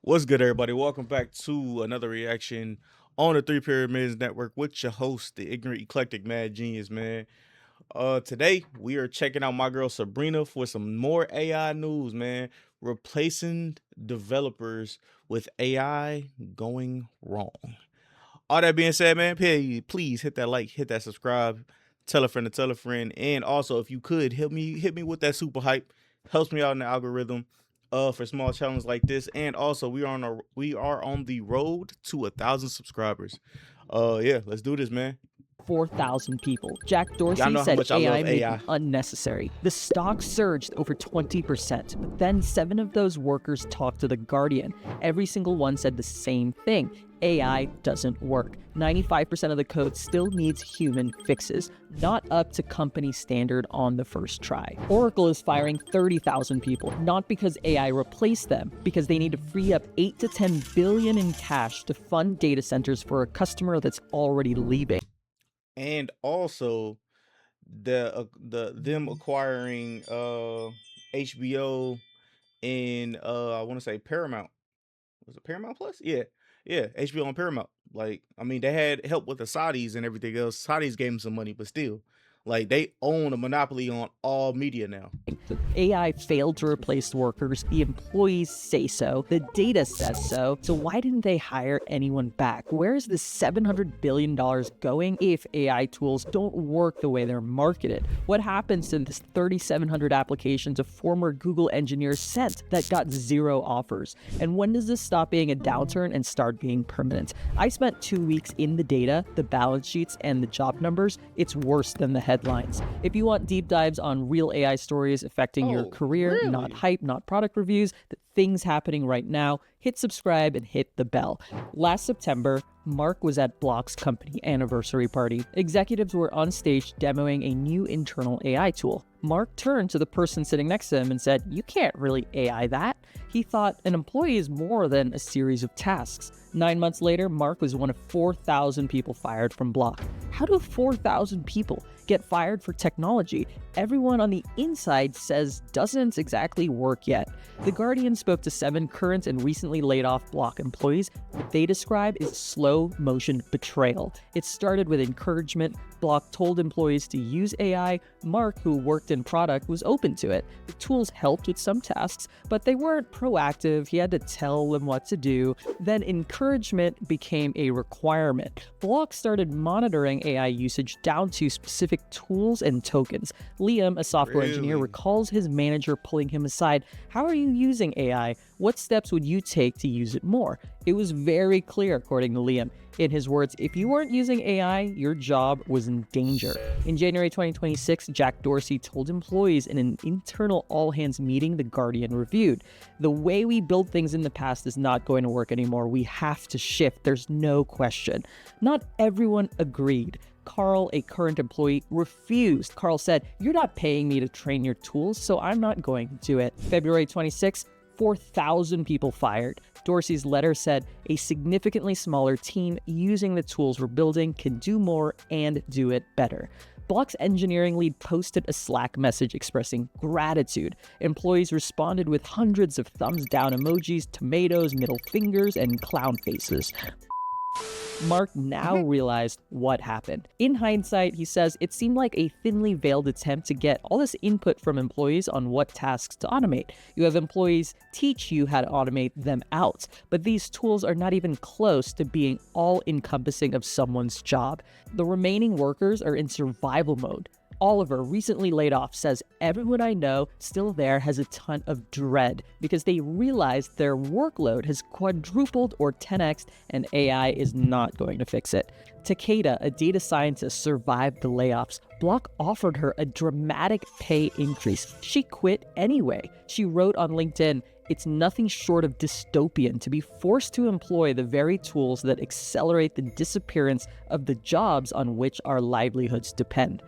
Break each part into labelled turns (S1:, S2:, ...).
S1: What's good, everybody? Welcome back to another reaction on the Three Pyramids Network with your host, the ignorant, eclectic, mad genius, man. Today we are checking out my girl Sabrina for some more AI news, man. Replacing developers with AI going wrong. All that being said, man, please hit that like, hit that subscribe, tell a friend to tell a friend, and also if you could hit me with that super hype, helps me out in the algorithm. For small challenges like this, and also we are on the road to 1,000 subscribers. Yeah, let's do this, man.
S2: 4,000 people. Jack
S1: Y'all
S2: Dorsey
S1: know how
S2: said
S1: much I
S2: AI
S1: love
S2: may
S1: AI.
S2: be unnecessary. The stock surged over 20%, but then 7 of those workers talked to The Guardian. Every single one said the same thing. AI doesn't work. 95% of the code still needs human fixes, not up to company standard on the first try. Oracle is firing 30,000 people, not because AI replaced them, because they need to free up 8 to 10 billion in cash to fund data centers for a customer that's already leaving.
S1: And also the them acquiring HBO and I want to say Paramount. Was it Paramount Plus? Yeah. Yeah, HBO and Paramount. Like, I mean, they had help with the Saudis and everything else. Saudis gave them some money, but still, like, they own a monopoly on all media now.
S2: AI failed to replace workers. The employees say so. The data says so. So why didn't they hire anyone back? Where is the $700 billion going if AI tools don't work the way they're marketed? What happens to this 3,700 applications a former Google engineer sent that got 0 offers? And when does this stop being a downturn and start being permanent? I spent 2 weeks in the data, the balance sheets, and the job numbers. It's worse than the headlines. If you want deep dives on real AI stories affecting your
S1: Oh,
S2: career, not
S1: really?
S2: hype, not product reviews, the things happening right now, hit subscribe and hit the bell. Last September, Mark was at Block's company anniversary party. Executives were on stage demoing a new internal AI tool. Mark turned to the person sitting next to him and said, "You can't really AI that." He thought an employee is more than a series of tasks. 9 months later, Mark was one of 4,000 people fired from Block. How do 4,000 people get fired for technology everyone on the inside says doesn't exactly work yet? The Guardian spoke to 7 current and recently laid off Block employees. What they describe is slow motion betrayal. It started with encouragement. Block told employees to use AI. Mark, who worked in product, was open to it. The tools helped with some tasks, but they weren't proactive. He had to tell them what to do. Then encouragement became a requirement. Block started monitoring AI usage down to specific tools and tokens. Liam, a software engineer,
S1: Really?
S2: recalls his manager pulling him aside. "How are you using AI? What steps would you take to use it more?" It was very clear, according to Liam. In his words, if you weren't using AI, your job was in danger. In January 2026, Jack Dorsey told employees in an internal all-hands meeting The Guardian reviewed, "The way we built things in the past is not going to work anymore. We have to shift. There's no question." Not everyone agreed. Carl, a current employee, refused. Carl said, "You're not paying me to train your tools, so I'm not going to do it." February 26, 4,000 people fired. Dorsey's letter said a significantly smaller team using the tools we're building can do more and do it better. Block's engineering lead posted a Slack message expressing gratitude. Employees responded with hundreds of thumbs down emojis, tomatoes, middle fingers, and clown faces. Mark now realized what happened. In hindsight, he says it seemed like a thinly veiled attempt to get all this input from employees on what tasks to automate. You have employees teach you how to automate them out, but these tools are not even close to being all-encompassing of someone's job. The remaining workers are in survival mode. Oliver, recently laid off, says everyone I know still there has a ton of dread because they realize their workload has quadrupled or 10x and AI is not going to fix it. Takeda, a data scientist, survived the layoffs. Block offered her a dramatic pay increase. She quit anyway. She wrote on LinkedIn, "It's nothing short of dystopian to be forced to employ the very tools that accelerate the disappearance of the jobs on which our livelihoods depend."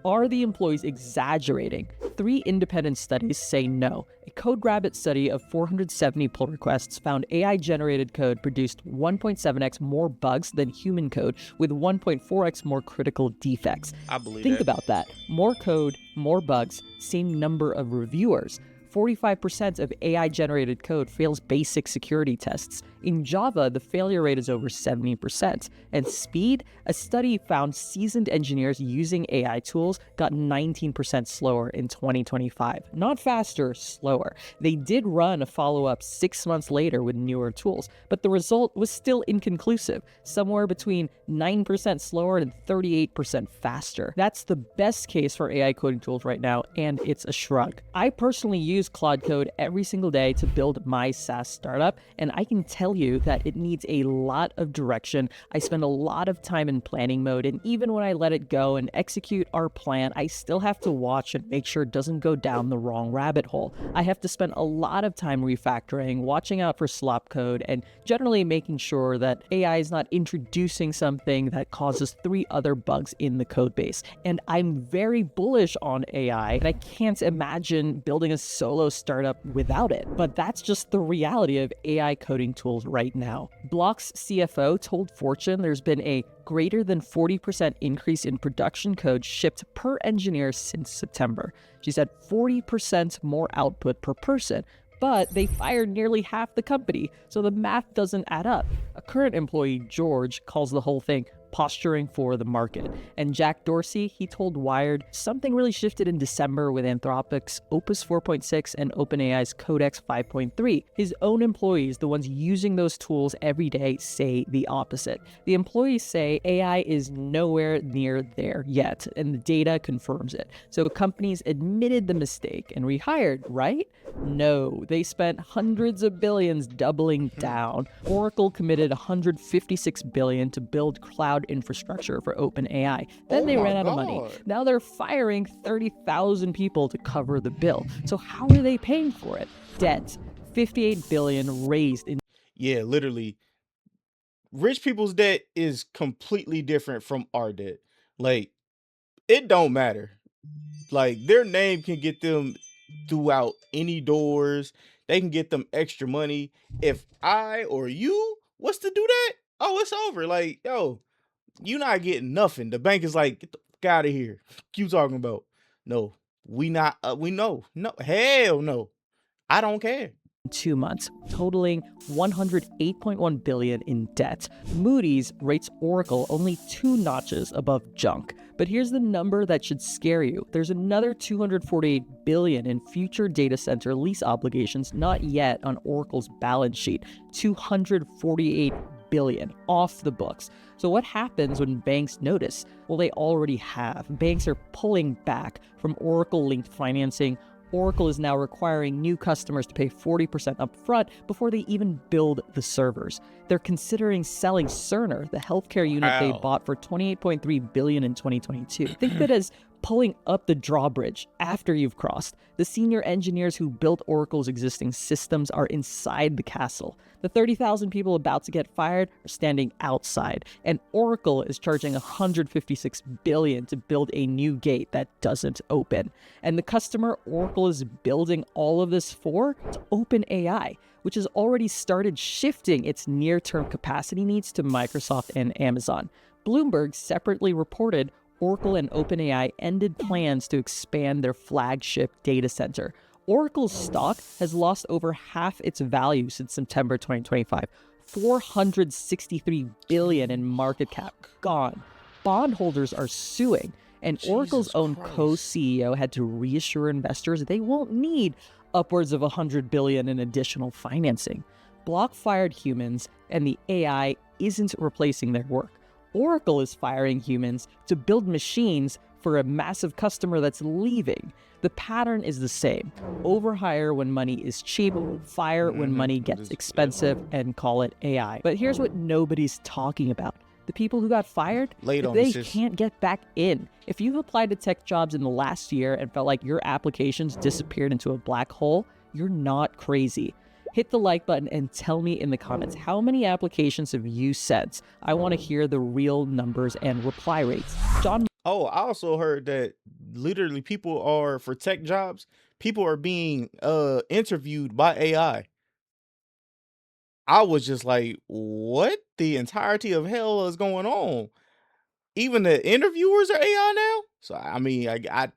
S2: Are the employees exaggerating? 3 independent studies say no. A CodeRabbit study of 470 pull requests found AI-generated code produced 1.7x more bugs than human code, with 1.4x more critical defects.
S1: I believe
S2: Think
S1: that.
S2: about that. More code, more bugs, same number of reviewers. 45% of AI-generated code fails basic security tests. In Java, the failure rate is over 70%. And speed, a study found seasoned engineers using AI tools got 19% slower in 2025. Not faster, slower. They did run a follow-up 6 months later with newer tools, but the result was still inconclusive, somewhere between 9% slower and 38% faster. That's the best case for AI coding tools right now, and it's a shrug. I personally use Claude Code every single day to build my SaaS startup, and I can tell you that it needs a lot of direction. I spend a lot of time in planning mode, and even when I let it go and execute our plan, I still have to watch and make sure it doesn't go down the wrong rabbit hole. I have to spend a lot of time refactoring, watching out for slop code, and generally making sure that AI is not introducing something that causes 3 other bugs in the code base. And I'm very bullish on AI, and I can't imagine building a solo startup without it. But that's just the reality of AI coding tools right now. Block's CFO told Fortune there's been a greater than 40% increase in production code shipped per engineer since September. She said 40% more output per person, but they fired nearly half the company, so the math doesn't add up. A current employee, George, calls the whole thing posturing for the market. And Jack Dorsey, he told Wired, something really shifted in December with Anthropic's Opus 4.6 and OpenAI's Codex 5.3. His own employees, the ones using those tools every day, say the opposite. The employees say AI is nowhere near there yet, and the data confirms it. So companies admitted the mistake and rehired, right? No, they spent hundreds of billions doubling down. Oracle committed $156 billion to build cloud infrastructure for OpenAI. Then they ran out of money. Now they're firing 30,000 people to cover the bill. So how are they paying for it? Debt. $58 billion raised in.
S1: Yeah, literally. Rich people's debt is completely different from our debt. Like, it don't matter. Like, their name can get them throughout any doors. They can get them extra money. If I or you was to do that, oh, it's over. Like, yo, you not getting nothing. The bank is like, get the fuck out of here. What you talking about? No, we not. We know. No, hell no. I don't care.
S2: 2 months, totaling $108.1 billion in debt. Moody's rates Oracle only 2 notches above junk. But here's the number that should scare you. There's another $248 billion in future data center lease obligations not yet on Oracle's balance sheet. $248 billion off the books. So what happens when banks notice? Well, they already have. Banks are pulling back from Oracle-linked financing. Oracle is now requiring new customers to pay 40% upfront before they even build the servers. They're considering selling Cerner, the healthcare unit they bought for $28.3 billion in 2022. Think of it as pulling up the drawbridge after you've crossed. The senior engineers who built Oracle's existing systems are inside the castle. The 30,000 people about to get fired are standing outside, and Oracle is charging $156 billion to build a new gate that doesn't open. And the customer Oracle is building all of this for is OpenAI, which has already started shifting its near-term capacity needs to Microsoft and Amazon. Bloomberg separately reported Oracle and OpenAI ended plans to expand their flagship data center. Oracle's stock has lost over half its value since September 2025. $463 billion in market cap gone. Bondholders are suing, and Oracle's own co-CEO had to reassure investors they won't need upwards of $100 billion in additional financing. Block fired humans, and the AI isn't replacing their work. Oracle is firing humans to build machines for a massive customer that's leaving. The pattern is the same. Overhire when money is cheap, fire when money gets expensive, and call it AI. But here's what nobody's talking about. The people who got fired, they can't get back in. If you've applied to tech jobs in the last year and felt like your applications disappeared into a black hole, you're not crazy. Hit the like button and tell me in the comments, how many applications have you sent? I want to hear the real numbers and reply rates. John.
S1: Oh, I also heard that literally people are, for tech jobs, people are being interviewed by AI. I was just like, what the entirety of hell is going on? Even the interviewers are AI now? So I mean, I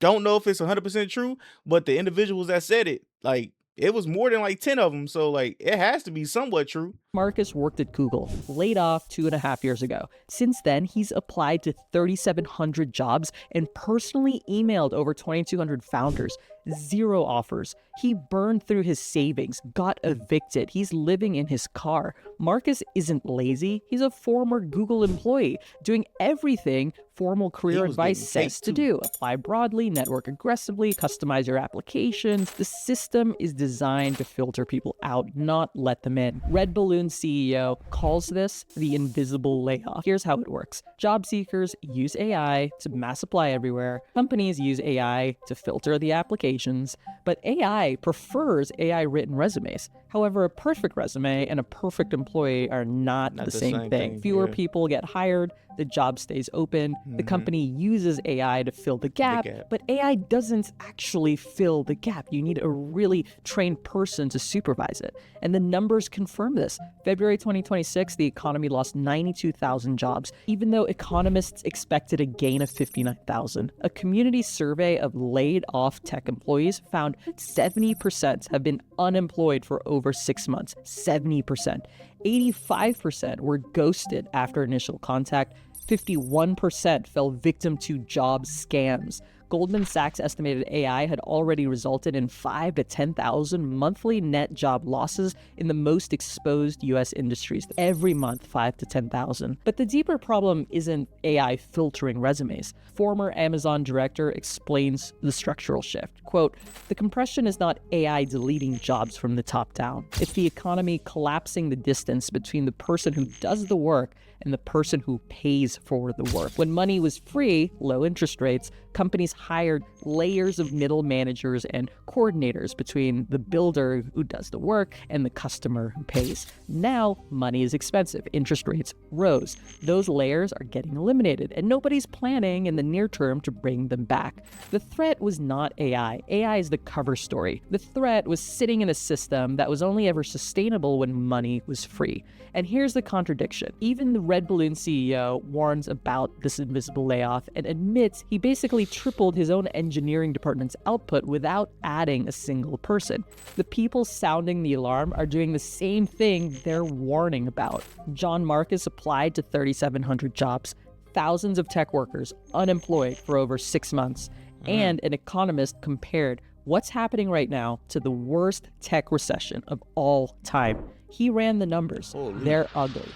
S1: don't know if it's 100% true, but the individuals that said it, like, it was more than like 10 of them. So, like, it has to be somewhat true.
S2: Marcus worked at Google, laid off 2.5 years ago. Since then, he's applied to 3,700 jobs and personally emailed over 2,200 founders. 0 offers. He burned through his savings, got evicted. He's living in his car. Marcus isn't lazy. He's a former Google employee doing everything formal career advice says to do. Apply broadly, network aggressively, customize your applications. The system is designed to filter people out, not let them in. Red Balloon CEO calls this the invisible layoff. Here's how it works. Job seekers use AI to mass apply everywhere. Companies use AI to filter the applications, but AI prefers AI-written resumes. However, a perfect resume and a perfect employee are not the same thing. Fewer people get hired, the job stays open, the company uses AI to fill the gap, but AI doesn't actually fill the gap. You need a really trained person to supervise it. And the numbers confirm this. February 2026, the economy lost 92,000 jobs, even though economists expected a gain of 59,000. A community survey of laid off tech employees found 70% have been unemployed for over 6 months. 70%. 85% were ghosted after initial contact. 51% fell victim to job scams. Goldman Sachs estimated AI had already resulted in 5,000 to 10,000 monthly net job losses in the most exposed US industries. Every month, 5,000 to 10,000. But the deeper problem isn't AI filtering resumes. Former Amazon director explains the structural shift. Quote, "The compression is not AI deleting jobs from the top down. It's the economy collapsing the distance between the person who does the work and the person who pays for the work. When money was free, low interest rates, companies hired layers of middle managers and coordinators between the builder who does the work and the customer who pays. Now, money is expensive. Interest rates rose. Those layers are getting eliminated, and nobody's planning in the near term to bring them back. The threat was not AI. AI is the cover story. The threat was sitting in a system that was only ever sustainable when money was free. And here's the contradiction. Even the Red Balloon CEO warns about this invisible layoff and admits he basically tripled his own engineering department's output without adding a single person. The people sounding the alarm are doing the same thing they're warning about. John Marcus applied to 3,700 jobs, thousands of tech workers unemployed for over 6 months, and an economist compared what's happening right now to the worst tech recession of all time. He ran the numbers. They're ugly.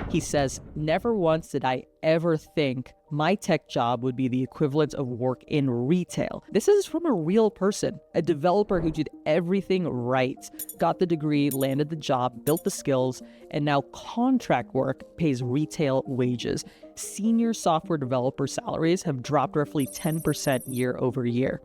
S2: He says, "Never once did I ever think my tech job would be the equivalent of work in retail." This is from a real person, a developer who did everything right, got the degree, landed the job, built the skills, and now contract work pays retail wages. Senior software developer salaries have dropped roughly 10% year over year.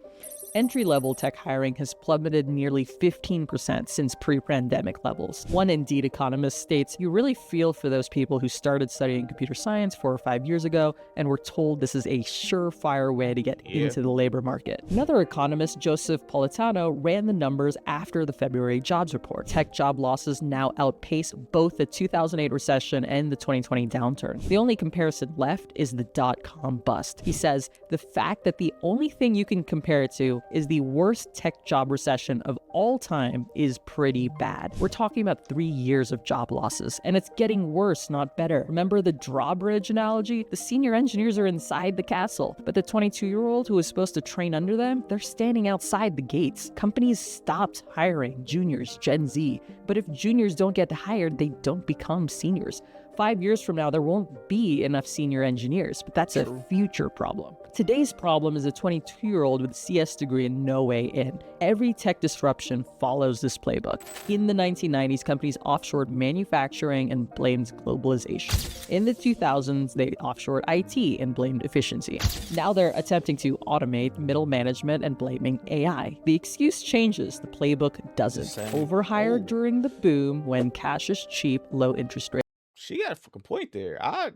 S2: Entry-level tech hiring has plummeted nearly 15% since pre-pandemic levels. One Indeed economist states, "You really feel for those people who started studying computer science 4 or 5 years ago and were told this is a surefire way to get into the labor market." Another economist, Joseph Politano, ran the numbers after the February jobs report. Tech job losses now outpace both the 2008 recession and the 2020 downturn. The only comparison left is the dot-com bust. He says, "The fact that the only thing you can compare it to is the worst tech job recession of all time is pretty bad." We're talking about 3 years of job losses, and it's getting worse, not better. Remember the drawbridge analogy? The senior engineers are inside the castle, but the 22-year-old who is supposed to train under them, they're standing outside the gates. Companies stopped hiring juniors, Gen Z, but if juniors don't get hired, they don't become seniors. 5 years from now, there won't be enough senior engineers, but that's a future problem. Today's problem is a 22-year-old with a CS degree and no way in. Every tech disruption follows this playbook. In the 1990s, companies offshored manufacturing and blamed globalization. In the 2000s, they offshored IT and blamed efficiency. Now they're attempting to automate middle management and blaming AI. The excuse changes, the playbook doesn't. Overhired during the boom when cash is cheap, low interest rates.
S1: She got a fucking point there. I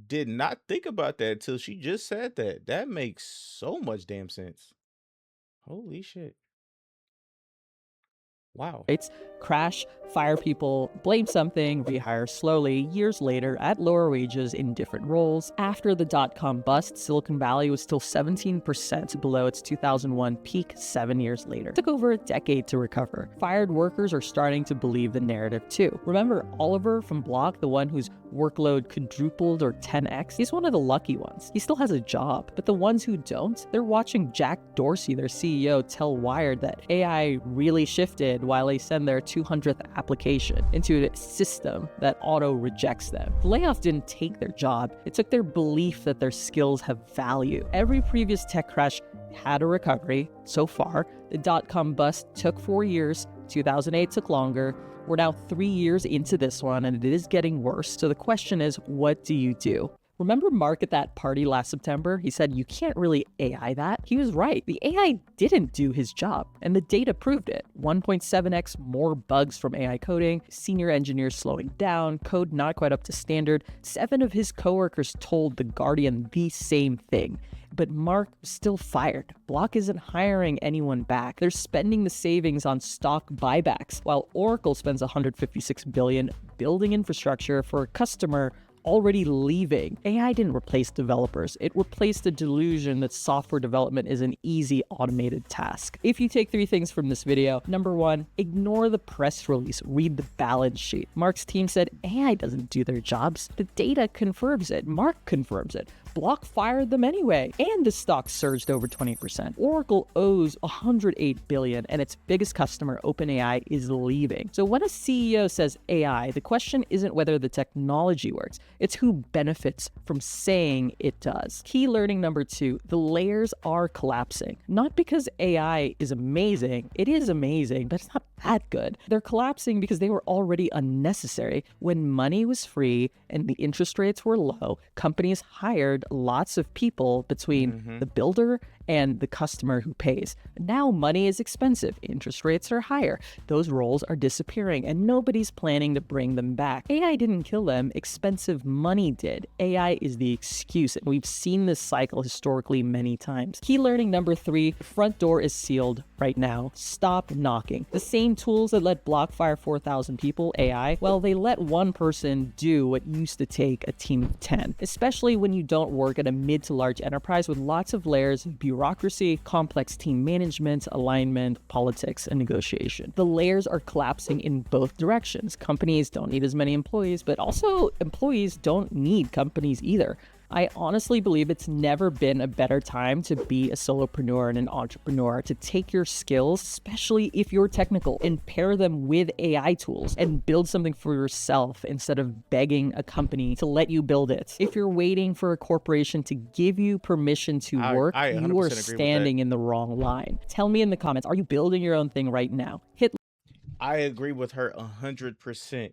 S1: did not think about that until she just said that. That makes so much damn sense. Holy shit. Wow.
S2: crash, fire people, blame something, rehire slowly, years later at lower wages in different roles. After the dot-com bust, Silicon Valley was still 17% below its 2001 peak 7 years later. It took over a decade to recover. Fired workers are starting to believe the narrative too. Remember Oliver from Block, the one whose workload quadrupled or 10x? He's one of the lucky ones. He still has a job. But the ones who don't, they're watching Jack Dorsey, their CEO, tell Wired that AI really shifted while they send their 200th application into a system that auto-rejects them. The layoff didn't take their job. It took their belief that their skills have value. Every previous tech crash had a recovery. So far, the dot-com bust took 4 years. 2008 took longer. We're now 3 years into this one, and it is getting worse. So the question is, what do you do? Remember Mark at that party last September? He said, you can't really AI that. He was right. The AI didn't do his job, and the data proved it. 1.7x more bugs from AI coding, senior engineers slowing down, code not quite up to standard. 7 of his coworkers told The Guardian the same thing. But Mark was still fired. Block isn't hiring anyone back. They're spending the savings on stock buybacks, while Oracle spends $156 billion building infrastructure for a customer already leaving. AI didn't replace developers. It replaced the delusion that software development is an easy automated task. If you take 3 things from this video, number 1, ignore the press release, read the balance sheet. Mark's team said AI doesn't do their jobs. The data confirms it. Mark confirms it. Block fired them anyway, and the stock surged over 20%. Oracle owes $108 billion, and its biggest customer, OpenAI, is leaving. So when a CEO says AI, the question isn't whether the technology works, it's who benefits from saying it does. Key learning number 2, the layers are collapsing. Not because AI is amazing, it is amazing, but it's not that good. They're collapsing because they were already unnecessary. When money was free and the interest rates were low, companies hired lots of people between the builder and the customer who pays. Now money is expensive, interest rates are higher, those roles are disappearing, and nobody's planning to bring them back. AI didn't kill them, expensive money did. AI is the excuse, and we've seen this cycle historically many times. Key learning number 3, the front door is sealed right now. Stop knocking. The same tools that let Block fire 4,000 people, AI, well, they let one person do what used to take a team of 10, especially when you don't work at a mid to large enterprise with lots of layers of bureaucracy, complex team management, alignment, politics, and negotiation. The layers are collapsing in both directions. Companies don't need as many employees, but also employees don't need companies either. I honestly believe it's never been a better time to be a solopreneur and an entrepreneur, to take your skills, especially if you're technical, and pair them with AI tools and build something for yourself instead of begging a company to let you build it. If you're waiting for a corporation to give you permission to work,
S1: I
S2: you
S1: 100%
S2: are
S1: agree with that.
S2: standing in the wrong line. Tell me in the comments, are you building your own thing right now? Hit
S1: I agree with her 100%.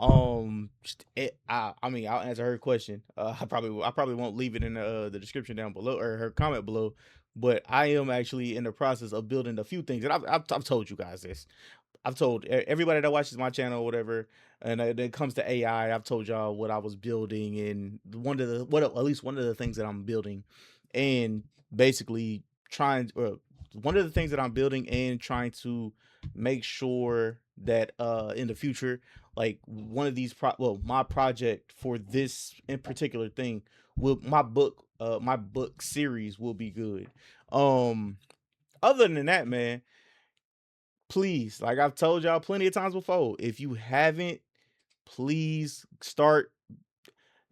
S1: I mean, I'll answer her question. I probably won't leave it in the description down below or her comment below. But I am actually in the process of building a few things, and I've told you guys this. I've told everybody that watches my channel, or whatever, and when it comes to AI, I've told y'all what I was building, and at least one of the things that I'm building, and basically trying. One of the things that I'm building and trying to make sure that in the future, like one of these my project for this in particular thing will my book series will be good. Um, other than that, man, please, like I've told y'all plenty of times before, if you haven't, please start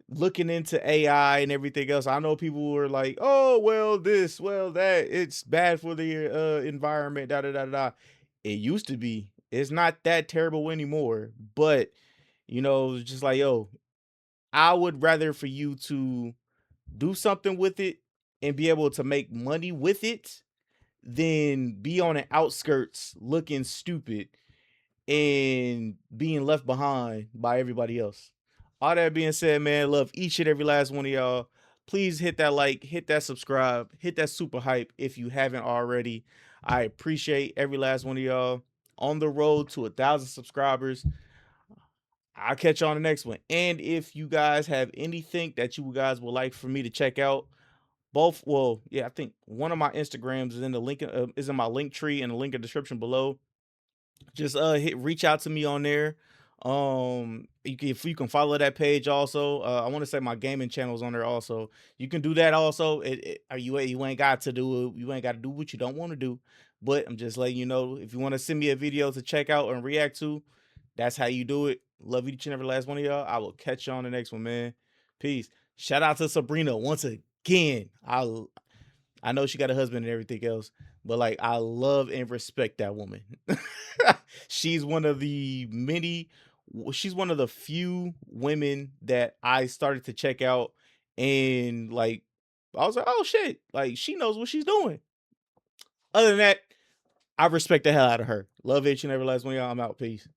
S1: looking into AI and everything else. I know people were like, "Oh, well, this, well, that, it's bad for the environment." Da da da da. It used to be. It's not that terrible anymore. But it's just like, yo, I would rather for you to do something with it and be able to make money with it than be on the outskirts looking stupid and being left behind by everybody else. All that being said, man, love each and every last one of y'all. Please hit that like, hit that subscribe, hit that super hype if you haven't already. I appreciate every last one of y'all. On the road to 1,000 subscribers. I'll catch you on the next one. And if you guys have anything that you guys would like for me to check out, I think one of my Instagrams is in the link is in my link tree and the link in the description below. Just reach out to me on there. If you can follow that page also. I want to say my gaming channel's on there also. You can do that also. You ain't got to do it. You ain't got to do what you don't want to do. But I'm just letting you know, if you want to send me a video to check out and react to, that's how you do it. Love each and every last one of y'all. I will catch you on the next one, man. Peace. Shout out to Sabrina once again. I know she got a husband and everything else, but like I love and respect that woman. She's one of the she's one of the few women that I started to check out, and like I was like, oh shit, like she knows what she's doing. Other than that, I respect the hell out of her. Love each and every last one of y'all. I'm out. Peace.